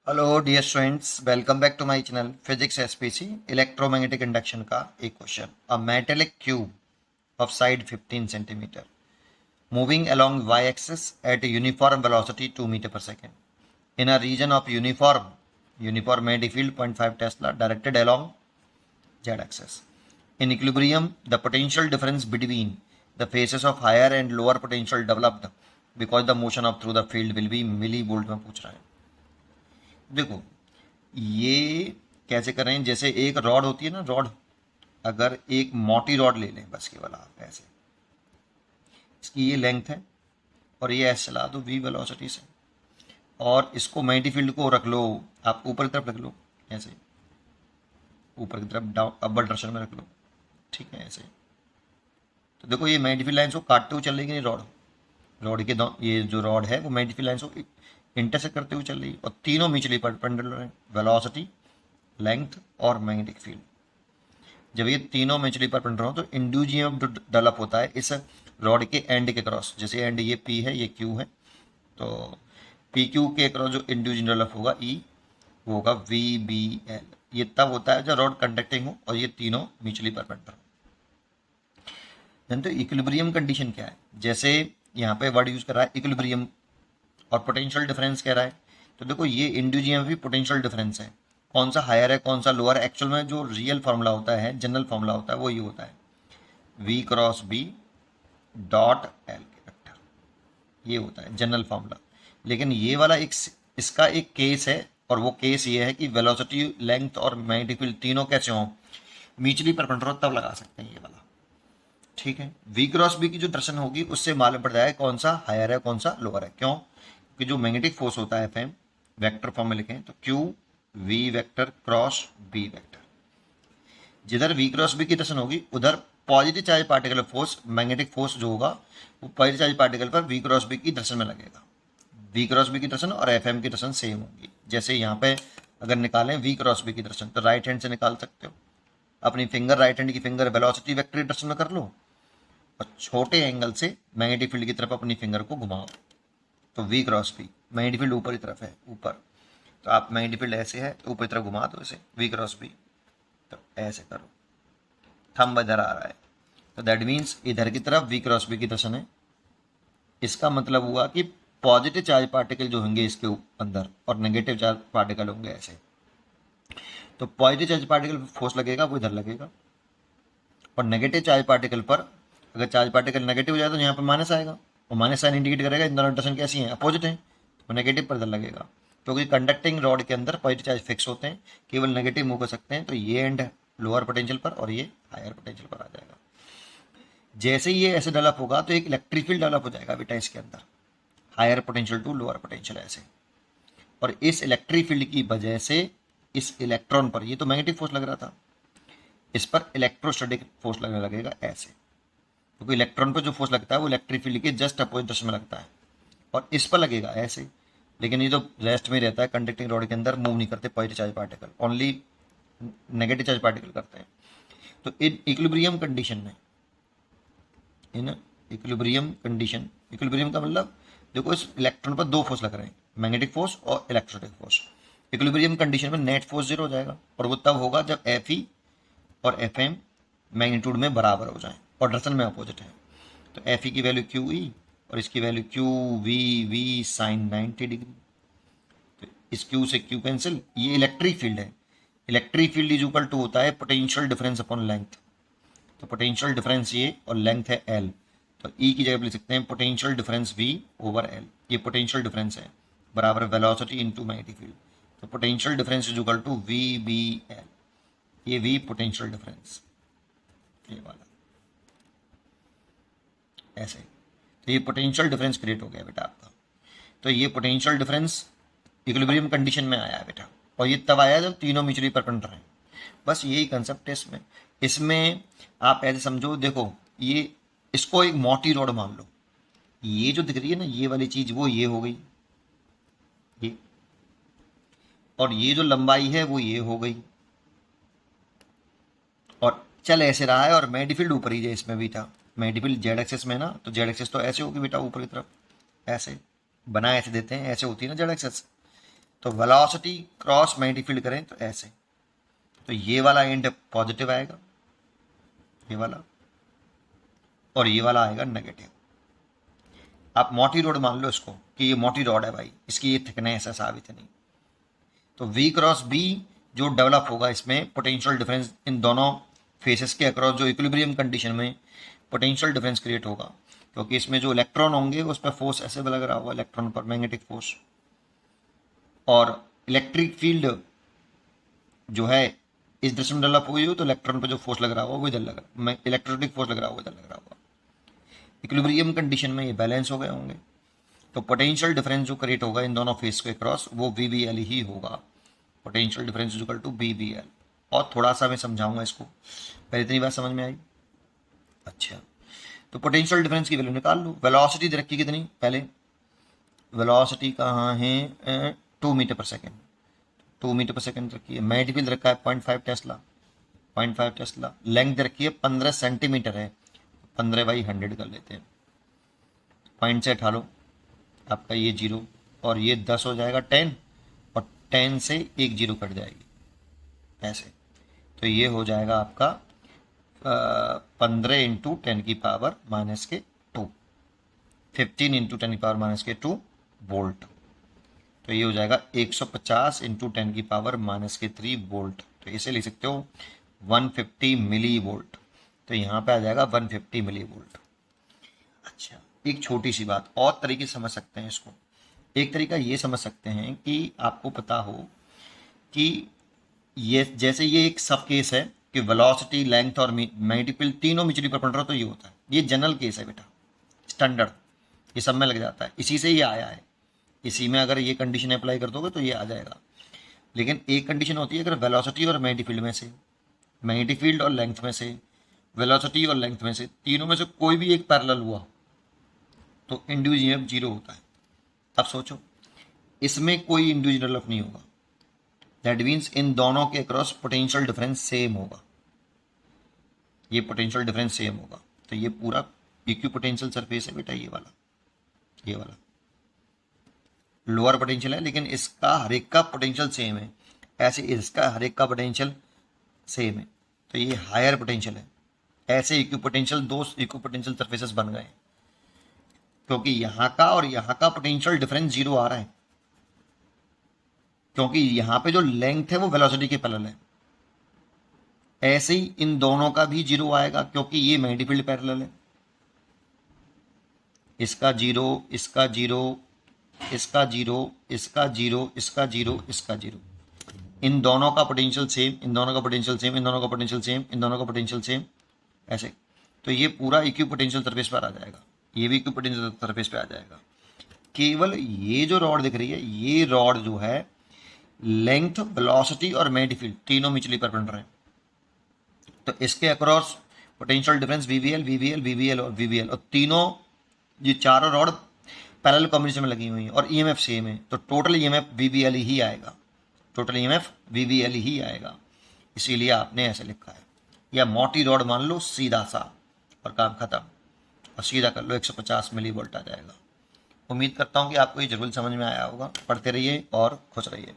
Hello dear students, welcome back to my channel physics SPC. Electromagnetic induction का एक question. A metallic cube of side 15 centimetre moving along y axis at uniform velocity 2 metre per second in a region of uniform magnetic field 0.5 tesla directed along z axis. In equilibrium, the potential difference between the phases of higher and lower potential developed because the motion of through the field will be millivolt में पूछ रहा है। देखो, ये कैसे कर रहे हैं, जैसे एक रॉड होती है ना, रॉड, अगर एक मोटी रॉड ले लें बस केवल आप ऐसे, इसकी ये लेंथ है और ये ऐसे चला दो v वेलोसिटी से, और इसको मैग्नेटिक फील्ड को रख लो, आप ऊपर की तरफ रख लो, ऐसे ऊपर की तरफ डाउन अपर डायरेक्शन में रख लो, ठीक है ऐसे। तो देखो ये मैग्नेटिक फील्ड लाइन को काटते हुए चल रही है, रॉड रॉड के ये जो रॉड है वो मैग्नेटिक फील्ड लाइन को इंटरसेक्ट करते हुए चल रही है, और तीनों म्यूचुअली परपेंडिकुलर हैं, वेलोसिटी, लेंथ और मैग्नेटिक फील्ड। जब ये तीनों म्यूचुअली परपेंडिकुलर हो तो इंड्यूस ईएमएफ जो डेवलप होता है इस रॉड के एंड के क्रॉस, जैसे एंड ये पी है ये क्यू है, तो पी क्यू के क्रॉस जो इंड्यूस डेवलप होगा ई, वो होगा वी बी एल। ये तब होता है जब रॉड कंडक्टिंग हो और ये तीनों म्यूचुअली परपेंडिकुलर। जानते हो इक्विलिब्रियम कंडीशन क्या है? जैसे यहाँ पे वर्ड यूज कर रहा है इक्विलिब्रियम और पोटेंशियल डिफरेंस कह रहा है, तो देखो ये इंड्यूस भी पोटेंशियल डिफरेंस है, कौन सा हायर है कौन सा लोअर है। एक्चुअल में जो रियल फॉर्मूला होता है, जनरल फॉर्मूला होता है, वो ये होता है v cross B dot L के वेक्टर, ये होता है जनरल फॉर्मूला। लेकिन ये वाला एक इसका एक केस है, और वो केस ये है कि वेलोसिटी, लेंथ और मैग्नेटिक फील्ड तीनों कैसे हों, म्यूचुअली परपेंडिकुलर, तब लगा सकते हैं ये वाला, ठीक है। v क्रॉस बी की जो दर्शन होगी उससे मालूम पड़ जाएगा कौन सा हायर है कौन सा लोअर है। क्यों? क्योंकि जो मैग्नेटिक फोर्स होता है एफ एम, वैक्टर फॉर्म में लिखें तो Q V vector cross B vector, जिधर v क्रॉस बी की दर्शन होगी उधर positive charge particle force, magnetic force जो होगा वो पॉजिटिव चार्ज पार्टिकल पर v क्रॉस बी की दर्शन में लगेगा। v क्रॉस बी की दर्शन और एफ एम की दर्शन सेम होगी। जैसे यहाँ पे अगर निकालें v क्रॉस बी की दर्शन तो राइट हैंड से निकाल सकते हो, अपनी फिंगर, राइट हैंड की फिंगर वेलोसिटी वेक्टर की दर्शन में कर लो और छोटे एंगल से मैग्नेटिक फील्ड की तरफ अपनी फिंगर को घुमाओ, तो v cross B, magnetic field ऊपर की तरफ है, ऊपर, तो आप मैग्नेटिक फील्ड ऐसे है तो ऊपर की तरफ घुमा दो इसे, v क्रॉस बी, तो ऐसे करो, थंब इधर आ रहा है तो दैट मीन्स इधर की तरफ v क्रॉस बी की दर्शन है। इसका मतलब हुआ कि पॉजिटिव चार्ज पार्टिकल जो होंगे इसके अंदर और नेगेटिव चार्ज पार्टिकल होंगे ऐसे, तो पॉजिटिव चार्ज पार्टिकल फोर्स लगेगा वो इधर लगेगा, और नेगेटिव चार्ज पार्टिकल पर अगर चार्ज पार्टिकल नेगेटिव हो जाए तो यहाँ पर माइनस आएगा, और माइनस साइन इंडिकेट करेगा इन दोनों डायरेक्शन कैसी हैं, अपोजिट हैं, तो नेगेटिव पर इधर लगेगा। क्योंकि कंडक्टिंग रॉड के अंदर पॉजिटिव चार्ज फिक्स होते हैं, केवल नेगेटिव मूव कर सकते हैं, तो ये एंड लोअर पोटेंशियल पर और ये हायर पोटेंशियल पर आ जाएगा। जैसे ही ये ऐसे डेवलप होगा तो एक इलेक्ट्रिक फील्ड डेवलप हो जाएगा बेटा इसके अंदर, higher potential to lower potential ऐसे, और इस इलेक्ट्रिक फील्ड की वजह से इस इलेक्ट्रॉन पर, ये तो मैग्नेटिक फोर्स लग रहा था, इस पर इलेक्ट्रोस्टैटिक फोर्स लगने लगेगा ऐसे, क्योंकि इलेक्ट्रॉन पर जो फोर्स लगता है वो इलेक्ट्रिक फील्ड के जस्ट अपोजिट दिशा में लगता है, और इस पर लगेगा ऐसे। लेकिन ये तो रेस्ट में रहता है, कंडक्टिंग रॉड के अंदर मूव नहीं करते positive charge particle, only negative charge particle करते हैं। तो इन इक्विलिब्रियम कंडीशन में, इन इक्विलिब्रियम कंडीशन, इक्विलिब्रियम का मतलब देखो इस इलेक्ट्रॉन पर दो फोर्स लग रहे हैं, मैग्नेटिक फोर्स और इलेक्ट्रोस्टैटिक फोर्स। इक्विलिब्रियम कंडीशन में नेट फोर्स जीरो हो जाएगा, और वो तब होगा जब एफ ई और एफ एम मैग्नीट्यूड में बराबर हो जाए और डायरेक्शन में अपोजिट है। तो एफ ई की वैल्यू क्यू ई और इसकी value Q V V sine 90 degree, तो इस क्यू से क्यू कैंसिल, ये इलेक्ट्रिक फील्ड है। Electric field is equal to होता है पोटेंशियल डिफरेंस अपॉन लेंथ, तो पोटेंशियल डिफरेंस ये और लेंथ है एल, तो ई की जगह लिख सकते हैं potential difference V over L, ये पोटेंशियल डिफरेंस है बराबर वेलोसिटी इनटू मैग्नेटिक फील्ड, तो potential difference is equal to V B L, ये वी पोटेंशियल डिफरेंस, ये वाला ऐसे, तो ये पोटेंशियल डिफरेंस क्रिएट हो गया बेटा आपका। तो ये पोटेंशियल डिफरेंस इक्विलिब्रियम कंडीशन में आया है बेटा, और ये तब आया जब तीनों म्यूचुअली परपेंडिकुलर हैं। बस यही कंसेप्ट है इसमें। इसमें आप ऐसे समझो, देखो ये, इसको एक मोटी रॉड मान लो, ये जो दिख रही है ना ये वाली चीज, वो ये हो गई ये, और ये जो लंबाई है वो ये हो गई, और चल ऐसे रहा है, और मैग्नेटिक फील्ड ऊपर ही है इसमें भी था, मैग्नेटिक फील्ड जेड एक्सेस में ना, तो जेड एक्सेस तो ऐसे होगी बेटा ऊपर की तरफ, ऐसे बना ऐसे देते हैं, ऐसे होती है ना जेड एक्सेस, तो वेलोसिटी क्रॉस मैग्नेटिक फील्ड करें तो ऐसे, तो ये वाला एंड पॉजिटिव आएगा, ये वाला, और ये वाला आएगा नेगेटिव। आप मोटी रॉड मान लो इसको कि ये मोटी रॉड है भाई, इसकी ये थिकनेस है, साबित नहीं। तो V क्रॉस B जो डेवलप होगा इसमें पोटेंशियल डिफरेंस इन दोनों फेसेस के अक्रॉस, जो इक्विलिब्रियम कंडीशन में पोटेंशियल डिफरेंस क्रिएट होगा, क्योंकि इसमें जो इलेक्ट्रॉन होंगे उस पर फोर्स ऐसे लग रहा होगा, इलेक्ट्रॉन पर मैग्नेटिक फोर्स, और इलेक्ट्रिक फील्ड जो है इस डायरेक्शन में डेवलप हुई हो, तो इलेक्ट्रॉन पर जो फोर्स लग रहा होगा वो इधर लग रहा, इलेक्ट्रोस्टैटिक फोर्स लग रहा होगा इधर लग रहा होगा। इक्विलिब्रियम कंडीशन में ये बैलेंस हो गए होंगे, तो पोटेंशियल डिफरेंस जो क्रिएट होगा इन दोनों फेस के क्रॉस वो VBL ही होगा। Potential difference is equal to BBL। और थोड़ा सा मैं समझाऊंगा इसको, पहले इतनी बात समझ में आई? अच्छा, तो पोटेंशियल डिफरेंस की वैल्यू निकाल लो। वेलोसिटी दे रखी कितनी, पहले वेलोसिटी कहाँ है, 2 metre per second, 2 metre per second रखी है। मैग्नेटिक फील्ड रखा है 0.5 टेस्ला, 0.5 टेस्ला। लेंथ रखी है 15 सेंटीमीटर है, 15/100 कर लेते हैं। पॉइंट से हटा लो, आपका ये 0 और ये 10 हो जाएगा 10, और 10 से एक 0 कट जाएगी ऐसे, तो ये हो जाएगा आपका 15 इंटू 10 की पावर -2, 15 इंटू 10 की पावर -2 वोल्ट। तो ये हो जाएगा 150 इंटू 10 की पावर -3 वोल्ट। तो इसे लिख सकते हो 150 मिली वोल्ट। तो यहाँ पे आ जाएगा 150 मिली वोल्ट। अच्छा, एक छोटी सी बात और तरीके से समझ सकते हैं इसको। एक तरीका ये समझ सकते हैं कि आपको पता हो कि ये जैसे ये एक सब केस है कि वेलोसिटी, लेंथ और मैग्नेटिक फील्ड तीनों म्यूचुअली परपेंडिकुलर, तो ये होता है, ये जनरल केस है बेटा, स्टैंडर्ड, ये सब में लग जाता है, इसी से ये आया है। इसी में अगर ये कंडीशन अप्लाई कर दोगे तो ये आ जाएगा। लेकिन एक कंडीशन होती है अगर वेलोसिटी और मैग्नेटिक फील्ड में से, मैग्नेटिक फील्ड और लेंथ में से, वेलोसिटी और लेंथ में से, तीनों में से कोई भी एक पैरेलल हुआ तो इंड्यूस ईएमएफ 0 होता है। अब सोचो, इसमें कोई इंड्यूस डेवलप नहीं होगा, दैट मीन्स इन दोनों के अक्रॉस पोटेंशियल डिफरेंस सेम होगा, ये पोटेंशियल डिफरेंस सेम होगा। तो ये पूरा इक्वी पोटेंशियल सरफेस है बेटा, ये वाला, ये वाला लोअर पोटेंशियल है, लेकिन इसका हर एक का पोटेंशियल सेम है, ऐसे इसका हर एक का पोटेंशियल सेम है, तो ये हायर पोटेंशियल है। ऐसे इक्वी पोटेंशियल, दो इक्वी पोटेंशियल सरफेसेस बन गए, क्योंकि यहाँ का और यहाँ का पोटेंशियल डिफरेंस 0 आ रहा है, क्योंकि यहाँ पे जो लेंथ है वो वेलोसिटी के पैरेलल है। ऐसे ही इन दोनों का भी 0 आएगा, क्योंकि ये मैग्नेटिक फील्ड पैरेलल है। इसका 0, इसका 0, इसका 0, इसका 0, इसका 0, इसका 0। इन दोनों का पोटेंशियल सेम, इन दोनों का पोटेंशियल सेम, इन दोनों का पोटेंशियल सेम, इन दोनों का पोटेंशियल सेम, ऐसे। तो ये पूरा इक्वी पोटेंशियल सरफेस पर आ जाएगा, ये भी इक्वी पोटेंशियल सरफेस पे आ जाएगा। केवल ये जो रॉड दिख रही है, ये रॉड जो है लेंथ, वेलोसिटी और मैग्नेटिक फील्ड तीनों म्यूचुअली परपेंडिकुलर हैं, तो इसके across potential difference VBL, VBL, VBL और VBL, और तीनों ये चारों रॉड पैरेलल कॉम्बिनेशन में लगी हुई हैं और ईएमएफ सेम है, तो टोटल ईएमएफ VBL ही आएगा, टोटल ईएमएफ VBL ही आएगा। इसीलिए आपने ऐसे लिखा है, या मोटी रॉड मान लो सीधा सा और काम खत्म, और सीधा कर लो 150 मिली वोल्ट आ जाएगा। उम्मीद करता हूँ कि आपको ये जरूर समझ में आया होगा। पढ़ते रहिए और खुश रहिए।